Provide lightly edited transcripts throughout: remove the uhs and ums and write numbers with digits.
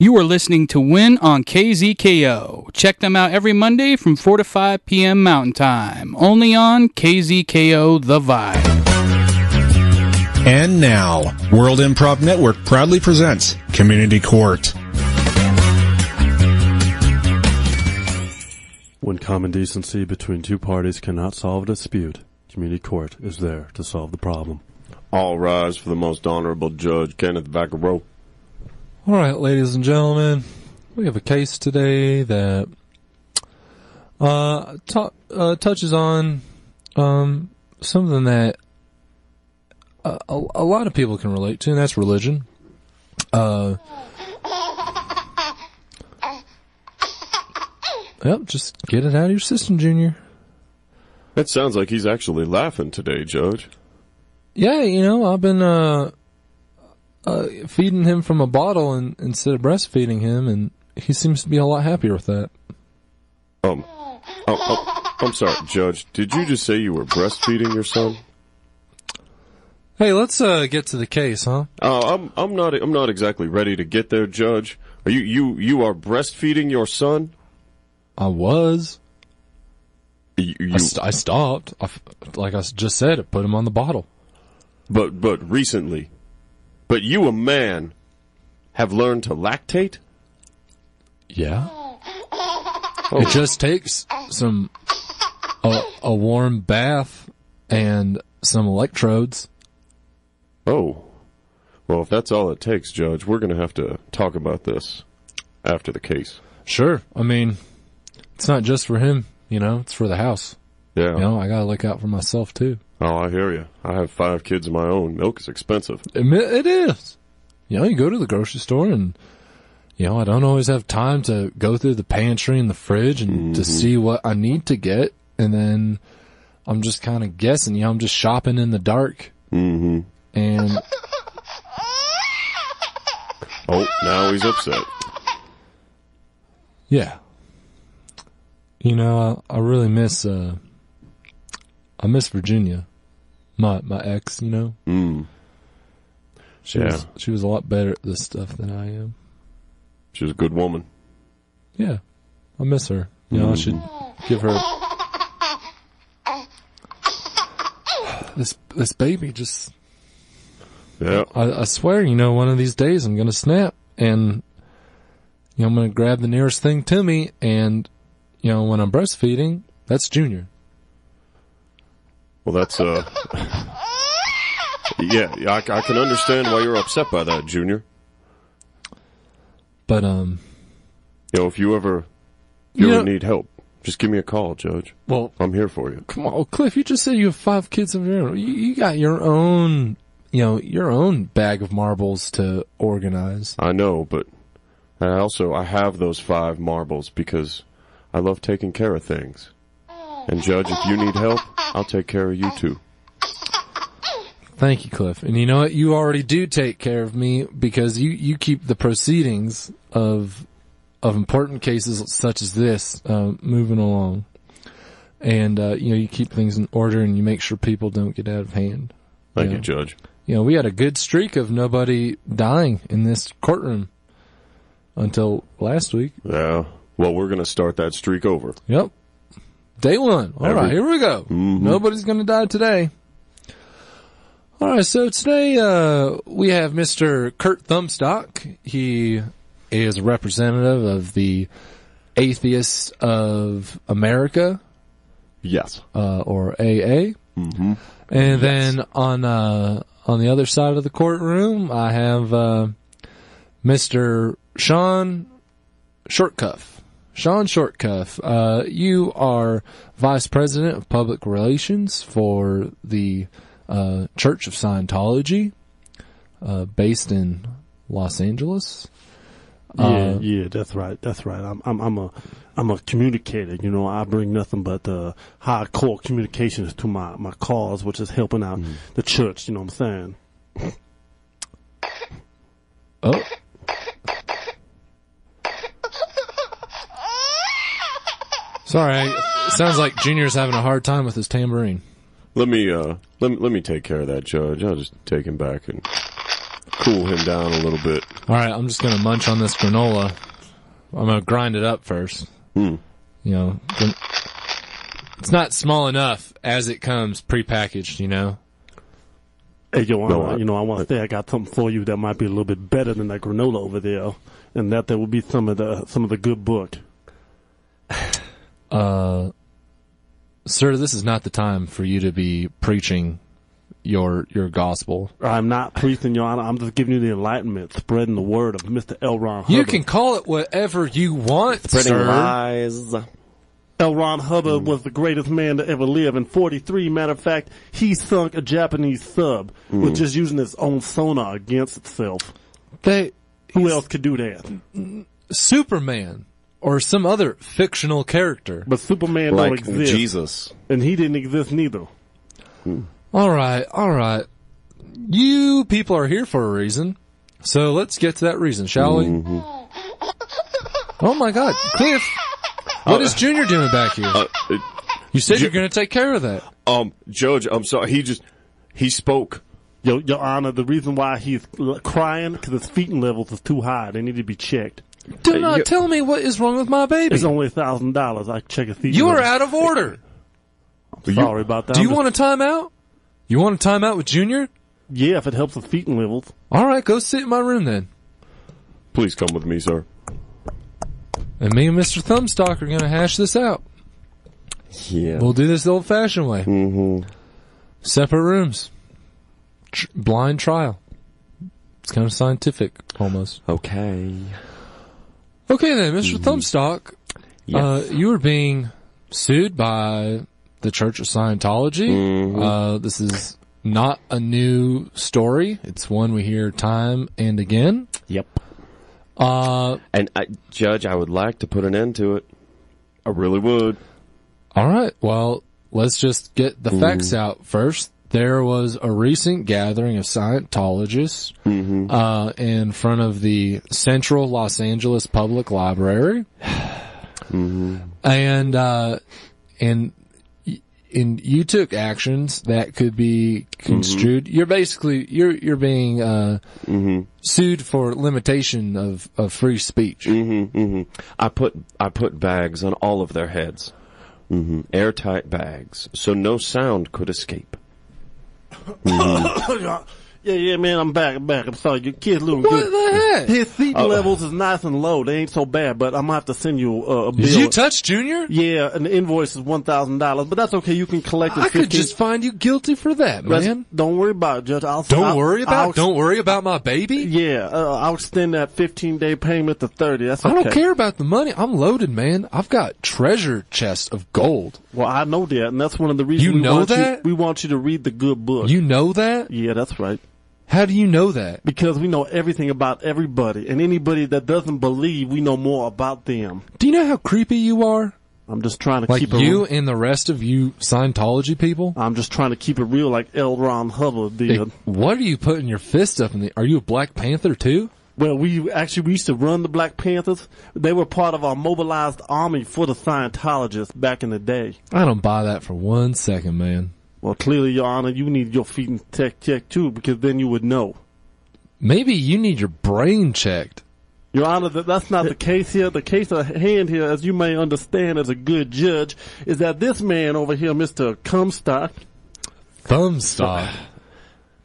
You are listening to Win on KZKO. Check them out every Monday from 4 to 5 p.m. Mountain Time. Only on KZKO The Vibe. And now, World Improv Network proudly presents Community Court. When common decency between two parties cannot solve a dispute, Community Court is there to solve the problem. All rise for the most Honorable Judge Kenneth Vicarro. All right, ladies and gentlemen, we have a case today that touches on something that a lot of people can relate to, and that's religion. Yep, just get it out of your system, Junior. It sounds like he's actually laughing today, Judge. Yeah, you know, I've been feeding him from a bottle instead of breastfeeding him, and he seems to be a lot happier with that. I'm sorry, Judge. Did you just say you were breastfeeding your son? Hey, let's get to the case, huh? I'm not exactly ready to get there, Judge. Are you are breastfeeding your son? I was. I I stopped. Like I just said, I put him on the bottle. But recently. But you, a man, have learned to lactate? Yeah. It just takes a warm bath and some electrodes. Oh. Well, if that's all it takes, Judge, we're going to have to talk about this after the case. Sure. I mean, it's not just for him, you know, it's for the house. Yeah. You know, I got to look out for myself, too. Oh, I hear you. I have 5 kids of my own. Milk is expensive. It is. You know, you go to the grocery store and, you know, I don't always have time to go through the pantry and the fridge and to see what I need to get. And then I'm just kind of guessing, you know, I'm just shopping in the dark. Mm-hmm. And... Oh, now he's upset. Yeah. You know, I really miss Virginia. My ex, you know? Mm. She was a lot better at this stuff than I am. She was a good woman. Yeah. I miss her. You know, I should give her... This baby just... Yeah. I swear, you know, one of these days I'm going to snap and, you know, I'm going to grab the nearest thing to me and, you know, when I'm breastfeeding, that's Junior. Well, that's, yeah, I can understand why you're upset by that, Junior. But, you know, if you ever need help, just give me a call, Judge. Well, I'm here for you. Come on, Cliff, you just said you have 5 kids of your own. You got your own, you know, your own bag of marbles to organize. I know, but I have those 5 marbles because I love taking care of things. And Judge, if you need help, I'll take care of you too. Thank you, Cliff. And you know what? You already do take care of me because you keep the proceedings of important cases such as this moving along. And, you know, you keep things in order and you make sure people don't get out of hand. Thank you, Judge. You know, we had a good streak of nobody dying in this courtroom until last week. Yeah. Well, we're going to start that streak over. Yep. Day 1. All right, here we go. Mm-hmm. Nobody's going to die today. All right, so today we have Mr. Kurt Thumbstock. He is a representative of the Atheists of America. Yes. Or AA. Mm-hmm. And then on the other side of the courtroom, I have Mr. Sean Shortcuff. Sean Shortcuff, you are Vice President of Public Relations for the Church of Scientology, based in Los Angeles. Yeah, that's right. I'm a communicator. You know, I bring nothing but hardcore communications to my cause, which is helping out the church. You know what I'm saying? Oh. Sorry, it sounds like Junior's having a hard time with his tambourine. Let me take care of that, Judge. I'll just take him back and cool him down a little bit. All right, I'm just going to munch on this granola. I'm going to grind it up first. You know, it's not small enough as it comes prepackaged, you know. Hey, I want to say I got something for you that might be a little bit better than that granola over there, and that would be some of the good book. Sir, this is not the time for you to be preaching your gospel. I'm not preaching, Your Honor. I'm just giving you the enlightenment, spreading the word of Mr. L. Ron Hubbard. You can call it whatever you want, Spreading sir. lies. L. Ron Hubbard was the greatest man to ever live. In 43, matter of fact, he sunk a Japanese sub with just using its own sonar against itself. Who else could do that? Superman. Or some other fictional character. But Superman don't exist. Jesus. And he didn't exist neither. All right. You people are here for a reason. So let's get to that reason, shall we? Oh my God. Cliff, what is Junior doing back here? You said you're going to take care of that. Judge, I'm sorry. He spoke. Your Honor, the reason why he's crying, because his feeding levels is too high. They need to be checked. Do not tell me what is wrong with my baby. It's only $1,000. I check his feeding You are levels. out of order. I'm sorry about that. Do you want a timeout? You want a timeout with Junior? Yeah, if it helps with feeding levels. All right, go sit in my room then. Please come with me, sir. And me and Mr. Thumbstock are going to hash this out. Yeah. We'll do this the old-fashioned way. Mm-hmm. Separate rooms. Blind trial. It's kind of scientific, almost. Okay. Okay then, Mr. Thumbstock. Yes. You were being sued by the Church of Scientology. This is not a new story. It's one we hear time and again. Yep. And Judge, I would like to put an end to it. I really would. All right. Well, let's just get the facts out first. There was a recent gathering of Scientologists in front of the Central Los Angeles Public Library, and you took actions that could be construed. You're basically you're being sued for limitation of free speech. I put bags on all of their heads, airtight bags, so no sound could escape. Yeah, man, I'm back. I'm sorry, your kid's a little What good. the heck? His feeding levels is nice and low. They ain't so bad, but I'm gonna have to send you a bill. Did you touch Junior? Yeah, and the invoice is $1,000, but that's okay. You can collect it. I could just find you guilty for that, man. Don't worry about it, Judge. Don't worry about my baby? Yeah, I'll extend that 15-day payment to 30. That's okay. I don't care about the money. I'm loaded, man. I've got treasure chest of gold. Well, I know that, and that's one of the reasons we want you to read the good book. You know that? Yeah, that's right. How do you know that? Because we know everything about everybody, and anybody that doesn't believe, we know more about them. Do you know how creepy you are? I'm just trying to like keep it you and the rest of you Scientology people? I'm just trying to keep it real like L. Ron Hubbard did. Hey, what are you putting your fist up in the... Are you a Black Panther too? Well, we used to run the Black Panthers. They were part of our mobilized army for the Scientologists back in the day. I don't buy that for 1 second, man. Well, clearly, Your Honor, you need your feet and tech checked too, because then you would know. Maybe you need your brain checked. Your Honor, that's not the case here. The case at hand here, as you may understand as a good judge, is that this man over here, Mr. Thumbstock.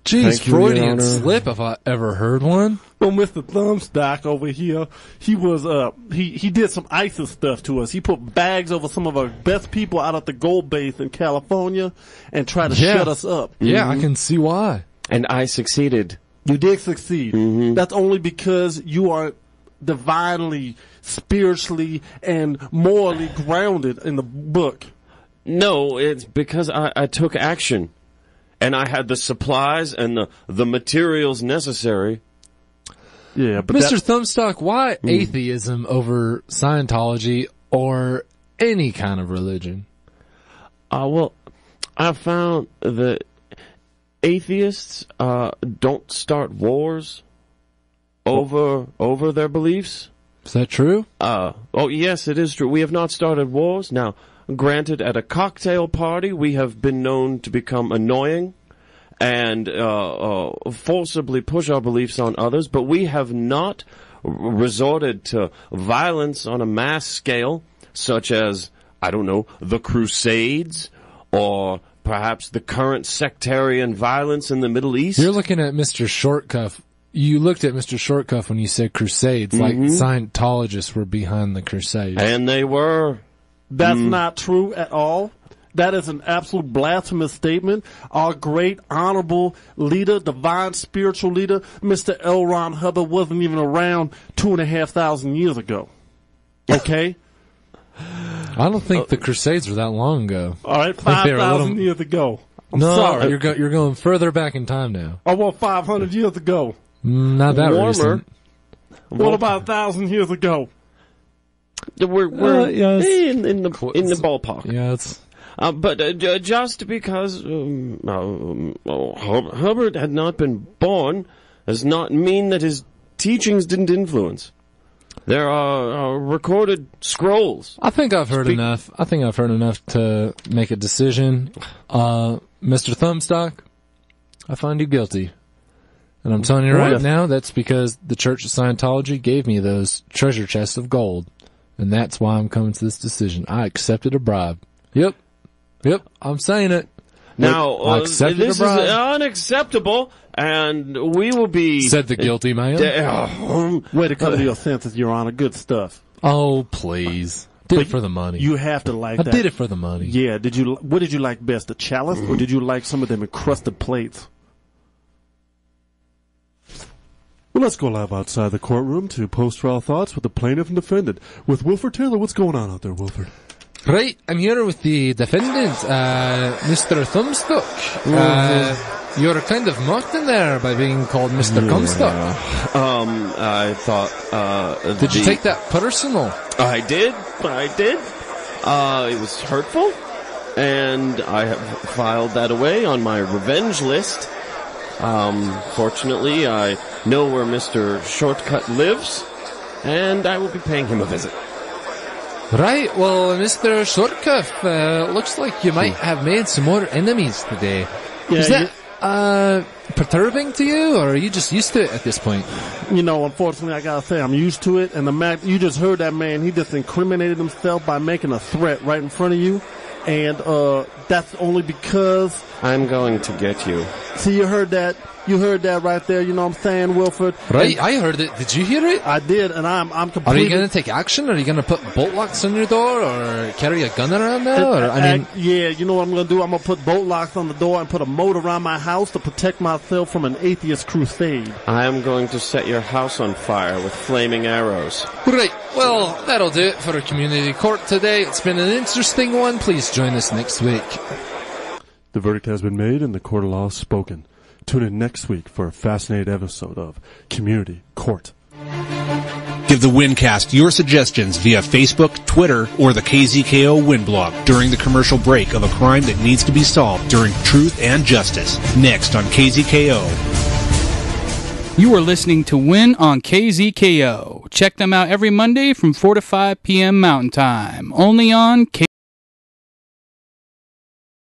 Jeez, Freudian slip if I ever heard one. Well, Mr. Thumbstock over here, he was, he did some ISIS stuff to us. He put bags over some of our best people out at the gold base in California and tried to shut us up. Yeah, I can see why. And I succeeded. You did succeed. That's only because you are divinely, spiritually, and morally grounded in the book. No, it's because I took action. And I had the supplies and the materials necessary. Yeah, but Mr. Thumbstock, why atheism over Scientology or any kind of religion? Well, I found that atheists don't start wars over their beliefs. Is that true? Oh, yes, it is true. We have not started wars. Now, granted, at a cocktail party, we have been known to become annoying and forcibly push our beliefs on others, but we have not resorted to violence on a mass scale, such as, I don't know, the Crusades, or perhaps the current sectarian violence in the Middle East. You're looking at Mr. Shortcuff. You looked at Mr. Shortcuff when you said Crusades, like Scientologists were behind the Crusades. And they were. That's not true at all. That is an absolute blasphemous statement. Our great honorable leader, divine spiritual leader, Mr. L. Ron Hubbard, wasn't even around 2,500 years ago. Okay? I don't think the Crusades were that long ago. All right, 5,000 years ago. I'm sorry. You're going further back in time now. I want 500 years ago. Not that recent. What about 1,000 years ago? We're in the ballpark. Yeah, it's... But just because Hubbard had not been born does not mean that his teachings didn't influence. There are recorded scrolls. I think I've heard enough. I think I've heard enough to make a decision. Mr. Thumbstock, I find you guilty. And I'm telling you right now, that's because the Church of Scientology gave me those treasure chests of gold. And that's why I'm coming to this decision. I accepted a bribe. Yep, I'm saying it. Now, this is unacceptable, and we will be... Said the guilty man. Way to come to your senses, Your Honor. Good stuff. Oh, please. Did it for the money. You have to like that. I did it for the money. Yeah, what did you like best, the chalice, or did you like some of them encrusted plates? Well, let's go live outside the courtroom to post-trial thoughts with the plaintiff and defendant. With Wilford Taylor, what's going on out there, Wilford? Right, I'm here with the defendant, Mr. Thumbstock. You're kind of mocked in there by being called Mr. Comstock. I thought, Did you take that personal? I did. It was hurtful, and I have filed that away on my revenge list. Fortunately, I know where Mr. Shortcut lives, and I will be paying him a visit. Right, well, Mr. Shortcuff, looks like you might have made some more enemies today. Yeah, is that perturbing to you, or are you just used to it at this point? You know, unfortunately, I gotta say, I'm used to it, and you just heard that man, he just incriminated himself by making a threat right in front of you, and that's only because... I'm going to get you. See, you heard that right there, you know what I'm saying, Wilford? Right, I heard it. Did you hear it? I did, and I'm completely... Are you going to take action? Are you going to put bolt locks on your door, or carry a gun around now? Yeah, you know what I'm going to do? I'm going to put bolt locks on the door and put a moat around my house to protect myself from an atheist crusade. I am going to set your house on fire with flaming arrows. Right, well, that'll do it for a community court today. It's been an interesting one. Please join us next week. The verdict has been made and the court of law has spoken. Tune in next week for a fascinating episode of Community Court. Give the Wincast your suggestions via Facebook, Twitter, or the KZKO Win blog during the commercial break of a crime that needs to be solved during Truth and Justice. Next on KZKO. You are listening to Win on KZKO. Check them out every Monday from 4 to 5 p.m. Mountain Time. Only on KZKO.